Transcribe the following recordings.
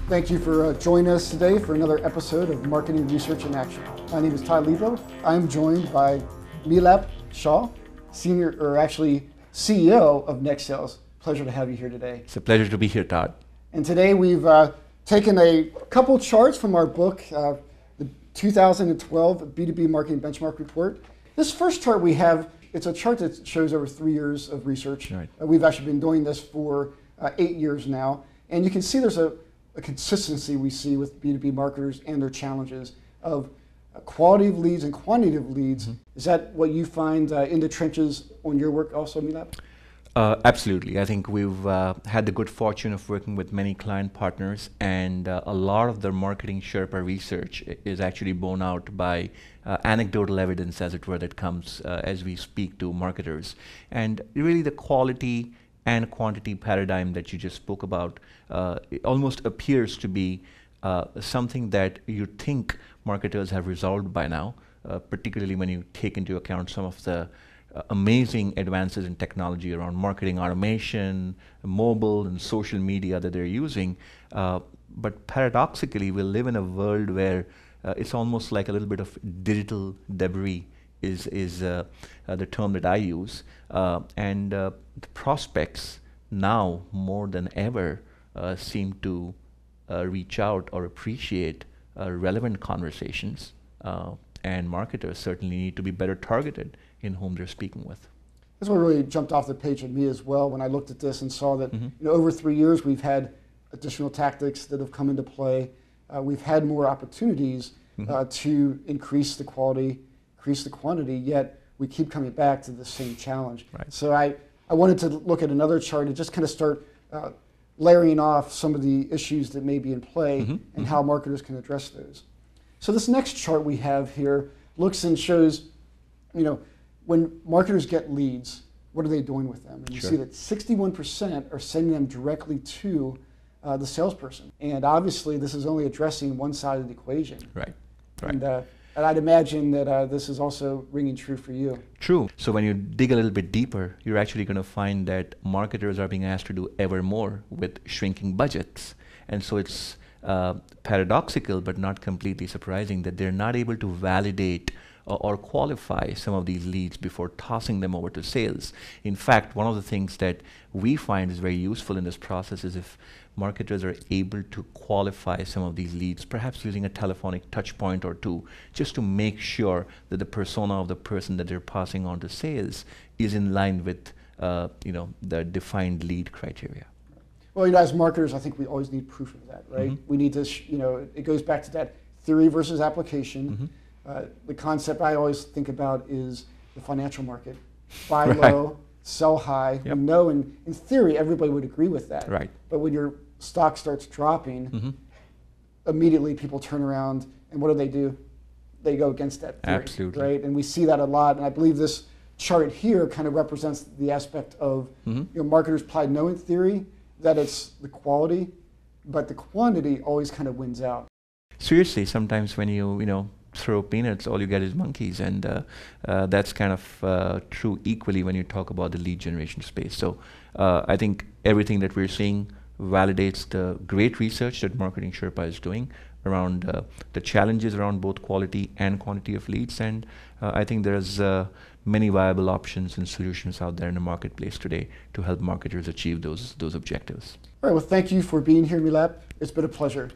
Thank you for joining us today for another episode of Marketing Research in Action. My name is Ty Lebo. I'm joined by Milap Shah, CEO of Next Sales. Pleasure to have you here today. It's a pleasure to be here, Todd. And today we've taken a couple charts from our book, the 2012 B2B Marketing Benchmark Report. This first chart we have, it's a chart that shows over 3 years of research. Right. We've actually been doing this for 8 years now. And you can see there's a consistency we see with B2B marketers and their challenges of quality of leads and quantity of leads. Mm-hmm. Is that what you find in the trenches on your work also, Milap? Absolutely. I think we've had the good fortune of working with many client partners, and a lot of their marketing Sherpa research is actually borne out by anecdotal evidence, as it were, that comes as we speak to marketers. And really the quality and quantity paradigm that you just spoke about, it almost appears to be something that you think marketers have resolved by now, particularly when you take into account some of the amazing advances in technology around marketing automation, mobile and social media that they're using. But paradoxically, we live in a world where it's almost like a little bit of digital debris is the term that I use. And the prospects now more than ever seem to reach out or appreciate relevant conversations, and marketers certainly need to be better targeted in whom they're speaking with. That's what really jumped off the page at me as well when I looked at this and saw that over 3 years we've had additional tactics that have come into play. We've had more opportunities to increase the quality, increase the quantity, yet we keep coming back to the same challenge. Right. So I wanted to look at another chart and just kind of start layering off some of the issues that may be in play and how marketers can address those. So this next chart we have here looks and shows, when marketers get leads, what are they doing with them? And you see that 61% are sending them directly to the salesperson. And obviously this is only addressing one side of the equation. Right. And I'd imagine that this is also ringing true for you. True. So when you dig a little bit deeper, you're actually going to find that marketers are being asked to do ever more with shrinking budgets. And so it's paradoxical, but not completely surprising, that they're not able to validate or qualify some of these leads before tossing them over to sales. In fact, one of the things that we find is very useful in this process is if marketers are able to qualify some of these leads, perhaps using a telephonic touch point or two, just to make sure that the persona of the person that they're passing on to sales is in line with the defined lead criteria. Well, as marketers, I think we always need proof of that, right? We need to, it goes back to that theory versus application. The concept I always think about is the financial market. Buy low, sell high. We know in theory everybody would agree with that. Right. But when your stock starts dropping, immediately people turn around and what do? They go against that theory. Absolutely. Right? And we see that a lot. And I believe this chart here kind of represents the aspect of marketers probably know in theory that it's the quality, but the quantity always kind of wins out. Seriously, sometimes when you throw peanuts, all you get is monkeys, and that's kind of true equally when you talk about the lead generation space. So I think everything that we're seeing validates the great research that Marketing Sherpa is doing around the challenges around both quality and quantity of leads, and I think there's many viable options and solutions out there in the marketplace today to help marketers achieve those objectives. All right, well, thank you for being here, Milap. It's been a pleasure.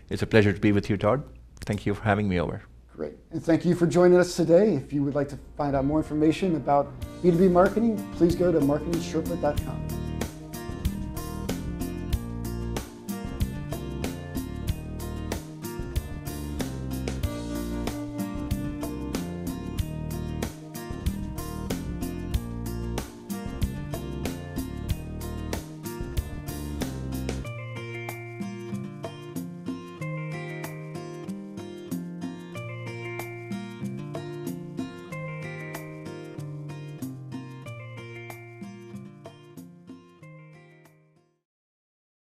It's a pleasure to be with you, Todd. Thank you for having me over. Great. And thank you for joining us today. If you would like to find out more information about B2B marketing, please go to marketingsherpa.com.